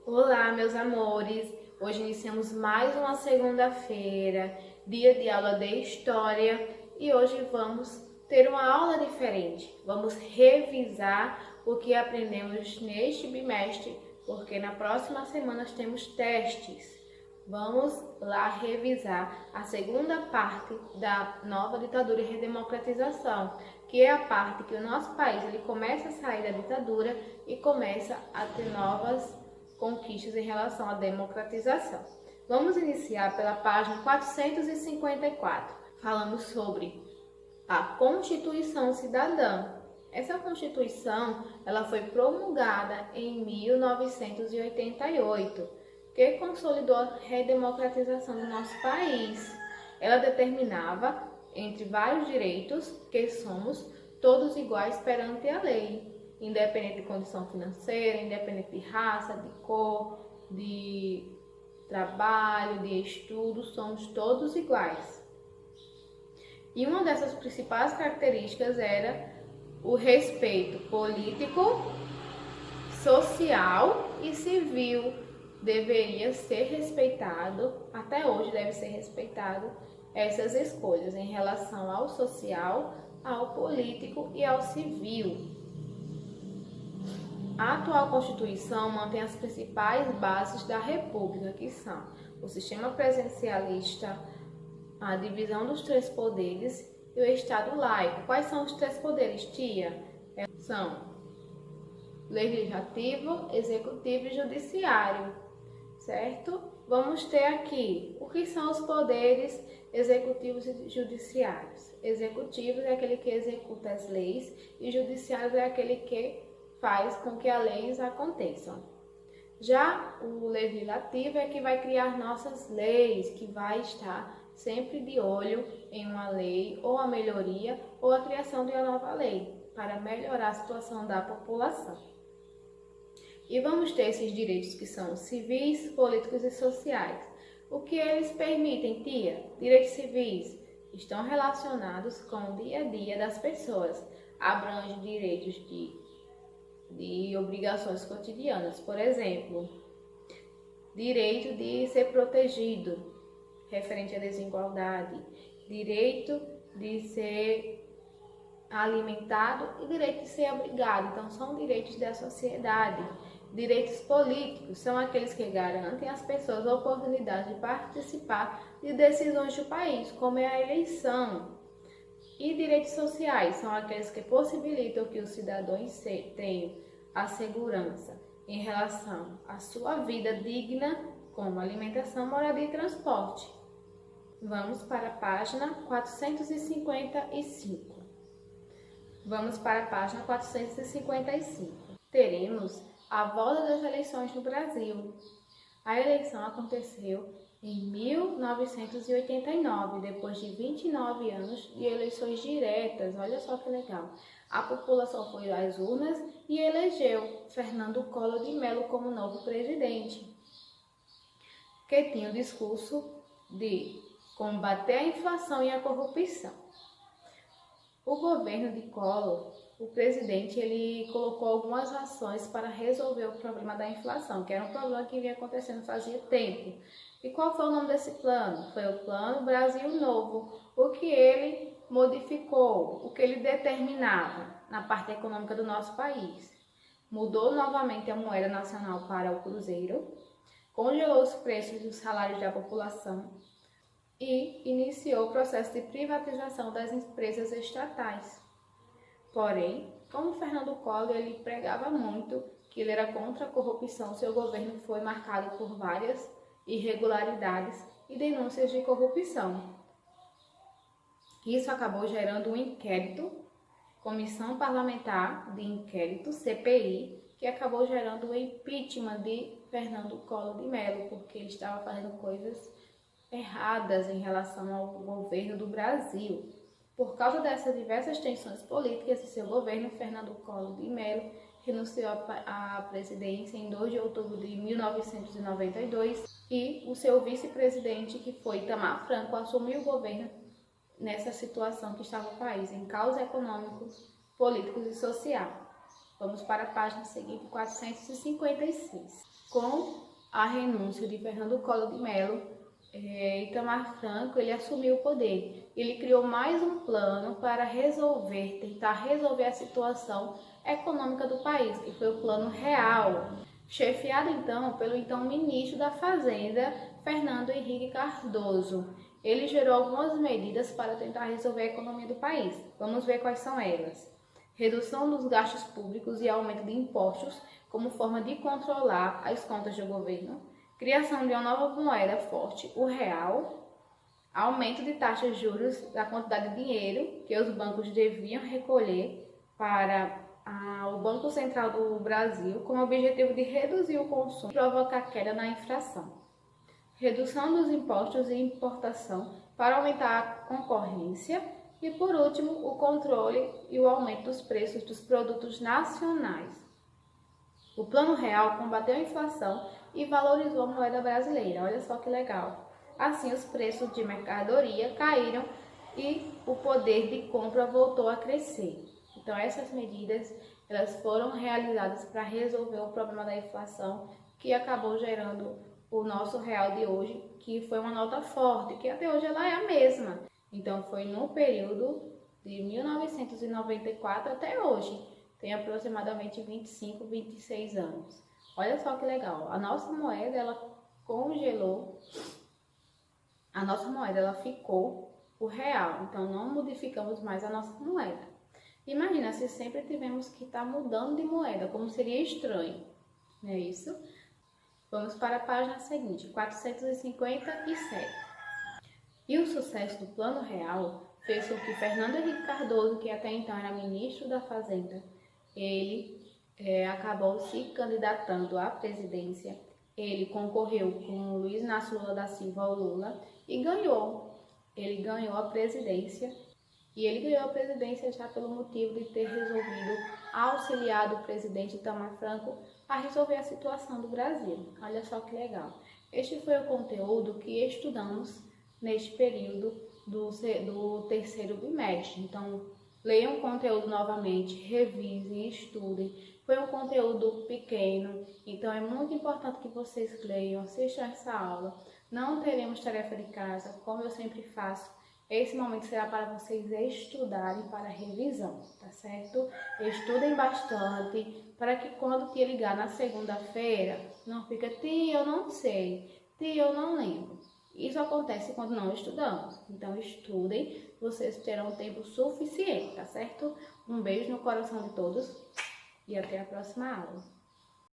Olá, meus amores! Hoje iniciamos mais uma segunda-feira, dia de aula de História, e hoje vamos ter uma aula diferente. Vamos revisar o que aprendemos neste bimestre, porque na próxima semana temos testes. Vamos lá revisar a segunda parte da nova ditadura e redemocratização, que é a parte que o nosso país ele começa a sair da ditadura e começa a ter novas conquistas em relação à democratização. Vamos iniciar pela página 454. Falamos sobre a Constituição Cidadã. Essa Constituição ela foi promulgada em 1988, que consolidou a redemocratização do nosso país. Ela determinava, entre vários direitos, que somos todos iguais perante a lei, independente de condição financeira, independente de raça, de cor, de trabalho, de estudo, somos todos iguais. E uma dessas principais características era o respeito político, social e civil. Deveria ser respeitado, até hoje deve ser respeitado, essas escolhas em relação ao social, ao político e ao civil. A atual Constituição mantém as principais bases da República, que são o sistema presidencialista, a divisão dos três poderes e o Estado laico. Quais são os três poderes, tia? São legislativo, executivo e judiciário, certo? Vamos ter aqui o que são os poderes executivos e judiciários. Executivos é aquele que executa as leis e judiciário é aquele que faz com que as leis aconteçam. Já o legislativo é que vai criar nossas leis, que vai estar sempre de olho em uma lei, ou a melhoria, ou a criação de uma nova lei, para melhorar a situação da população. E vamos ter esses direitos que são civis, políticos e sociais. O que eles permitem, tia? Direitos civis estão relacionados com o dia a dia das pessoas. Abrange direitos de obrigações cotidianas, por exemplo, direito de ser protegido, referente à desigualdade, direito de ser alimentado e direito de ser abrigado. Então, são direitos da sociedade. Direitos políticos são aqueles que garantem às pessoas a oportunidade de participar de decisões do país, como é a eleição. E direitos sociais são aqueles que possibilitam que os cidadãos tenham a segurança em relação à sua vida digna, como alimentação, moradia e transporte. Vamos para a página 455. Vamos para a página 455. Teremos a volta das eleições no Brasil. A eleição aconteceu em 1989, depois de 29 anos de eleições diretas. Olha só que legal. A população foi às urnas e elegeu Fernando Collor de Mello como novo presidente, que tinha o discurso de combater a inflação e a corrupção. O governo de Collor, o presidente, ele colocou algumas ações para resolver o problema da inflação, que era um problema que vinha acontecendo fazia tempo. E qual foi o nome desse plano? Foi o Plano Brasil Novo. O que ele modificou, o que ele determinava na parte econômica do nosso país. Mudou novamente a moeda nacional para o cruzeiro, congelou os preços dos salários da população, e iniciou o processo de privatização das empresas estatais. Porém, como Fernando Collor ele pregava muito que ele era contra a corrupção, seu governo foi marcado por várias irregularidades e denúncias de corrupção. Isso acabou gerando um inquérito, Comissão Parlamentar de Inquérito, CPI, que acabou gerando o impeachment de Fernando Collor de Mello, porque ele estava fazendo coisas erradas em relação ao governo do Brasil. Por causa dessas diversas tensões políticas de seu governo, Fernando Collor de Mello renunciou à presidência em 2 de outubro de 1992 e o seu vice-presidente, que foi Itamar Franco, assumiu o governo nessa situação que estava o país, em caos econômicos, políticos e social. Vamos para a página seguinte, 456. Com a renúncia de Fernando Collor de Mello, Itamar Franco ele assumiu o poder. Ele criou mais um plano para tentar resolver a situação econômica do país, que foi o Plano Real, chefiado então pelo então ministro da Fazenda, Fernando Henrique Cardoso. Ele gerou algumas medidas para tentar resolver a economia do país. Vamos ver quais são elas. Redução dos gastos públicos e aumento de impostos como forma de controlar as contas do governo. Criação de uma nova moeda forte, o real. Aumento de taxas de juros da quantidade de dinheiro que os bancos deviam recolher para o Banco Central do Brasil, com o objetivo de reduzir o consumo e provocar queda na inflação. Redução dos impostos e importação para aumentar a concorrência. E, por último, o controle e o aumento dos preços dos produtos nacionais. O Plano Real combateu a inflação e valorizou a moeda brasileira. Olha só que legal. Assim, os preços de mercadoria caíram e o poder de compra voltou a crescer. Então, essas medidas elas foram realizadas para resolver o problema da inflação que acabou gerando o nosso real de hoje, que foi uma nota forte, que até hoje ela é a mesma. Então, foi no período de 1994 até hoje. Tem aproximadamente 25, 26 anos. Olha só que legal. A nossa moeda, ela congelou. A nossa moeda, ela ficou o real. Então, não modificamos mais a nossa moeda. Imagina se sempre tivemos que estar mudando de moeda, como seria estranho. Não é isso? Vamos para a página seguinte, 457. E o sucesso do Plano Real fez com que Fernando Henrique Cardoso, que até então era ministro da Fazenda, ele acabou se candidatando à presidência. Ele concorreu com Luiz Inácio Lula da Silva, o Lula, e ganhou. Ele ganhou a presidência. E ele ganhou a presidência já pelo motivo de ter resolvido auxiliar o presidente Itamar Franco a resolver a situação do Brasil. Olha só que legal. Este foi o conteúdo que estudamos neste período do terceiro bimestre. Então, leiam o conteúdo novamente, revisem, estudem. Foi um conteúdo pequeno, então é muito importante que vocês leiam, assistam essa aula. Não teremos tarefa de casa, como eu sempre faço. Esse momento será para vocês estudarem para revisão, tá certo? Estudem bastante para que quando te ligar na segunda-feira, não fica, tia, eu não sei, tia, eu não lembro. Isso acontece quando não estudamos. Então, estudem, vocês terão tempo suficiente, tá certo? Um beijo no coração de todos e até a próxima aula.